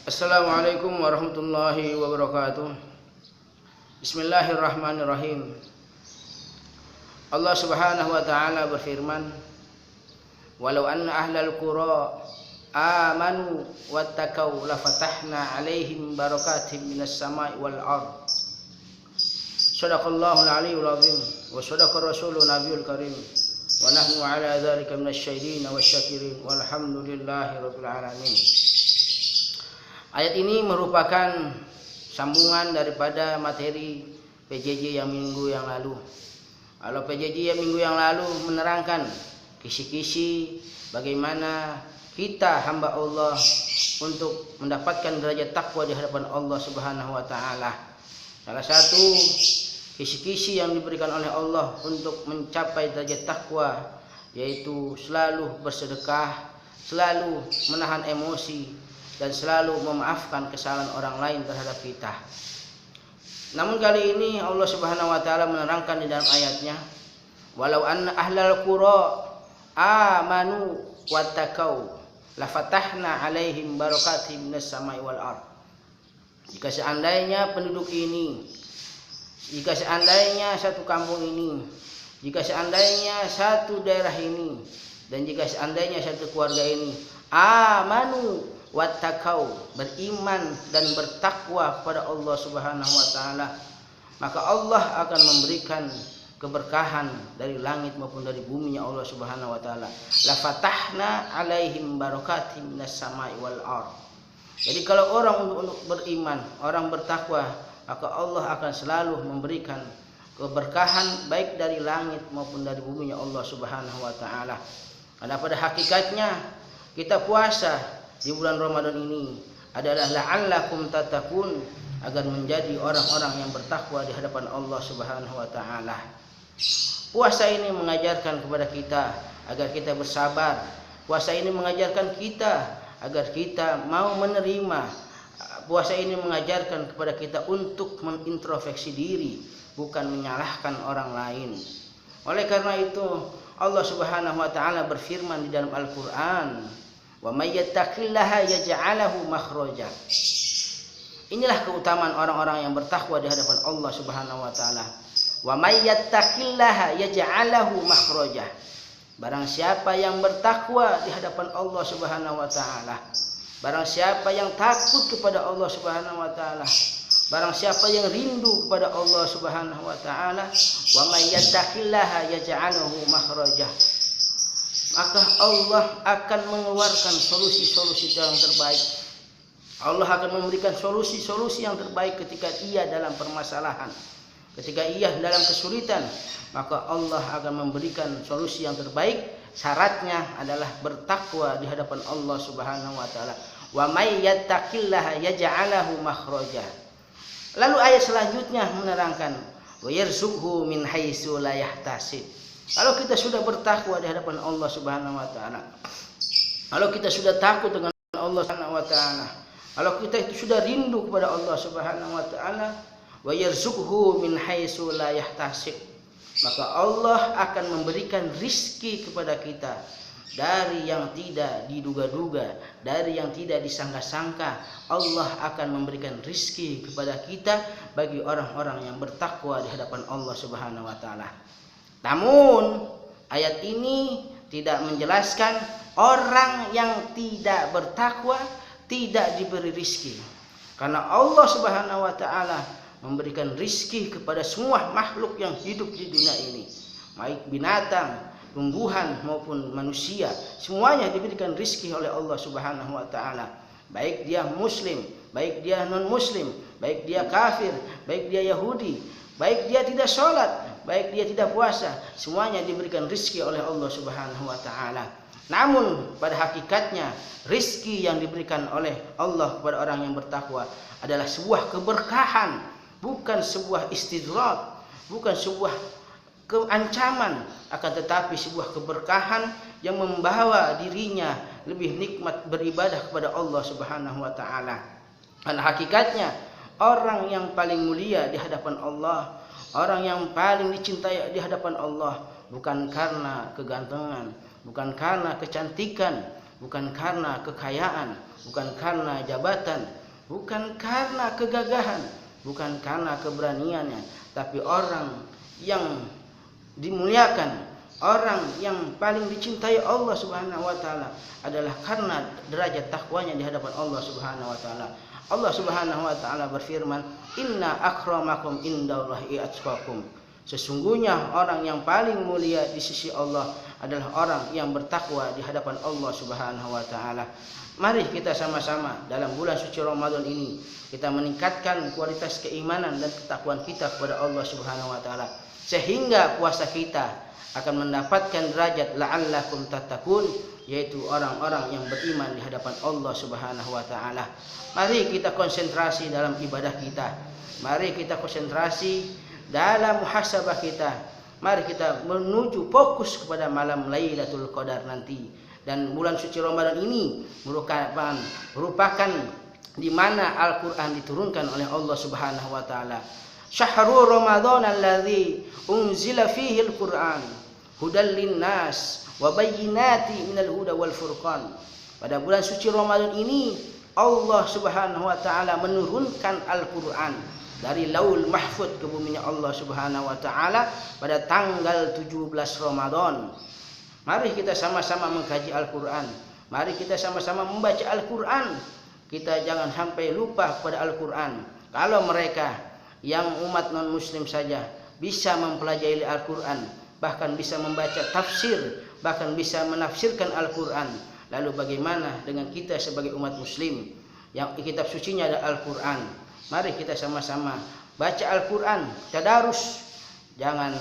Assalamualaikum warahmatullahi wabarakatuh. Bismillahirrahmanirrahim. Allah Subhanahu wa taala berfirman, "Walau anna ahlal qura amanu wattaqau lafatahna 'alaihim barakatim minas sama'i wal ard." Shadaqallahul aliyyul azim wa shadaqa rasulun nabiyul karim. Wa nahnu 'ala dzalika minasyahidin wasyakirin walhamdulillahi rabbil alamin. Ayat ini merupakan sambungan daripada materi PJJ yang minggu yang lalu. Kalau PJJ yang minggu yang lalu menerangkan kisi-kisi bagaimana kita hamba Allah untuk mendapatkan derajat takwa di hadapan Allah Subhanahu wa taala. Salah satu kisi-kisi yang diberikan oleh Allah untuk mencapai derajat takwa yaitu selalu bersedekah, selalu menahan emosi, dan selalu memaafkan kesalahan orang lain terhadap kita. Namun kali ini Allah Subhanahu wa taala menerangkan di dalam ayatnya, walau anna ahlal qura amanu wattaqau lafatahna 'alaihim barakatim minas sama'i wal ard. Jika seandainya penduduk ini, jika seandainya satu kampung ini, jika seandainya satu daerah ini, dan jika seandainya satu keluarga ini amanu wattaqau, beriman dan bertakwa kepada Allah Subhanahu wa taala, maka Allah akan memberikan keberkahan dari langit maupun dari buminya Allah Subhanahu wa taala. La fatahna 'alaihim barakatim minas sama'i wal ard. Jadi kalau orang untuk beriman, orang bertakwa, maka Allah akan selalu memberikan keberkahan baik dari langit maupun dari buminya Allah Subhanahu wa taala. Karena pada hakikatnya kita puasa di bulan Ramadan ini adalah la'allakum tattaqun, agar menjadi orang-orang yang bertakwa di hadapan Allah Subhanahu wa taala. Puasa ini mengajarkan kepada kita agar kita bersabar. Puasa ini mengajarkan kita agar kita mau menerima. Puasa ini mengajarkan kepada kita untuk mengintrospeksi diri, bukan menyalahkan orang lain. Oleh karena itu Allah Subhanahu wa taala berfirman di dalam Al-Qur'an, wa may yattaqillaha yaj'alahu makhraja. Inilah keutamaan orang-orang yang bertakwa di hadapan Allah Subhanahu wa taala. Wa may yattaqillaha yaj'alahu makhraja. Barang siapa yang bertakwa di hadapan Allah Subhanahu wa taala, barang siapa yang takut kepada Allah Subhanahu wa taala, barang siapa yang rindu kepada Allah Subhanahu wa taala, wa may yattaqillaha yaj'alahu makhraja, maka Allah akan mengeluarkan solusi-solusi yang terbaik. Allah akan memberikan solusi-solusi yang terbaik ketika ia dalam permasalahan, ketika ia dalam kesulitan, maka Allah akan memberikan solusi yang terbaik. Syaratnya adalah bertakwa di hadapan Allah Subhanahu wa taala. Wa may yattaqillaha yaj'alahu makhraja. Lalu ayat selanjutnya menerangkan, wa yarzuqhu min haitsu la yahtasib. Kalau kita sudah bertakwa di hadapan Allah Subhanahu wa taala, kalau kita sudah takut dengan Allah Subhanahu wa taala, kalau kita itu sudah rindu kepada Allah Subhanahu wa taala, wa yarzuqhu min haitsu la yahtasib, maka Allah akan memberikan rizki kepada kita dari yang tidak diduga-duga, dari yang tidak disangka-sangka. Allah akan memberikan rizki kepada kita bagi orang-orang yang bertakwa di hadapan Allah Subhanahu wa taala. Namun ayat ini tidak menjelaskan orang yang tidak bertakwa tidak diberi rizki, karena Allah Subhanahu wa taala memberikan rizki kepada semua makhluk yang hidup di dunia ini, baik binatang, tumbuhan maupun manusia, semuanya diberikan rizki oleh Allah Subhanahu wa taala, baik dia muslim, baik dia non muslim, baik dia kafir, baik dia Yahudi, baik dia tidak sholat, baik dia tidak puasa, semuanya diberikan rizki oleh Allah Subhanahu wa taala. Namun pada hakikatnya rizki yang diberikan oleh Allah kepada orang yang bertakwa adalah sebuah keberkahan, bukan sebuah istidrak, bukan sebuah keancaman, akan tetapi sebuah keberkahan yang membawa dirinya lebih nikmat beribadah kepada Allah Subhanahu wa taala. Karena hakikatnya orang yang paling mulia di hadapan Allah, orang yang paling dicintai di hadapan Allah bukan karena kegantengan, bukan karena kecantikan, bukan karena kekayaan, bukan karena jabatan, bukan karena kegagahan, bukan karena keberaniannya, tapi orang yang dimuliakan, orang yang paling dicintai Allah Subhanahu wa taala adalah karena derajat takwanya di hadapan Allah Subhanahu wa taala. Allah Subhanahu wa taala berfirman, "Inna akramakum indallahi atqakum." Sesungguhnya orang yang paling mulia di sisi Allah adalah orang yang bertakwa di hadapan Allah Subhanahu wa taala. Mari kita sama-sama dalam bulan suci Ramadan ini kita meningkatkan kualitas keimanan dan ketakwaan kita kepada Allah Subhanahu wa taala, sehingga puasa kita akan mendapatkan derajat la'allakum tattaqun, yaitu orang-orang yang beriman di hadapan Allah Subhanahu wa taala. Mari kita konsentrasi dalam ibadah kita. Mari kita konsentrasi dalam muhasabah kita. Mari kita menuju fokus kepada malam Lailatul Qadar nanti. Dan bulan suci Ramadan ini merupakan di mana Al-Qur'an diturunkan oleh Allah Subhanahu wa taala. Syahrul Ramadan alladzi unzila fihi al-Qur'an hudal linnas wa bayyinati minal huda wal furqan. Pada bulan suci Ramadan ini Allah Subhanahu wa taala menurunkan Al-Qur'an dari Laul Mahfuz ke buminya Allah Subhanahu wa taala pada tanggal 17 Ramadan. Mari kita sama-sama mengkaji Al-Qur'an. Mari kita sama-sama membaca Al-Qur'an. Kita jangan sampai lupa kepada Al-Qur'an. Kalau mereka yang umat non-muslim saja bisa mempelajari Al-Qur'an, bahkan bisa membaca tafsir, bahkan bisa menafsirkan Al-Qur'an, lalu bagaimana dengan kita sebagai umat muslim yang kitab sucinya adalah Al-Qur'an? Mari kita sama-sama baca Al-Qur'an, tadarus, jangan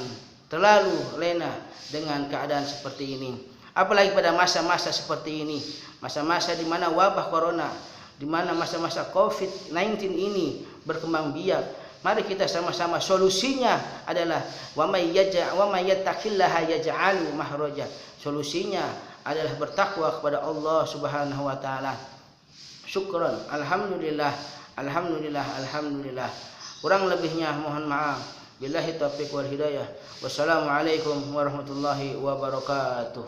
terlalu lena dengan keadaan seperti ini. Apalagi pada masa-masa seperti ini, masa-masa di mana wabah corona, di mana masa-masa COVID-19 ini berkembang biak. Mari kita sama-sama, solusinya adalah wa may yattaqillaha yaj'alu mahraja. Solusinya adalah bertakwa kepada Allah Subhanahu wa taala. Syukran, alhamdulillah, alhamdulillah, alhamdulillah. Kurang lebihnya mohon maaf. Billahi taufiq wal hidayah. Wassalamualaikum warahmatullahi wabarakatuh.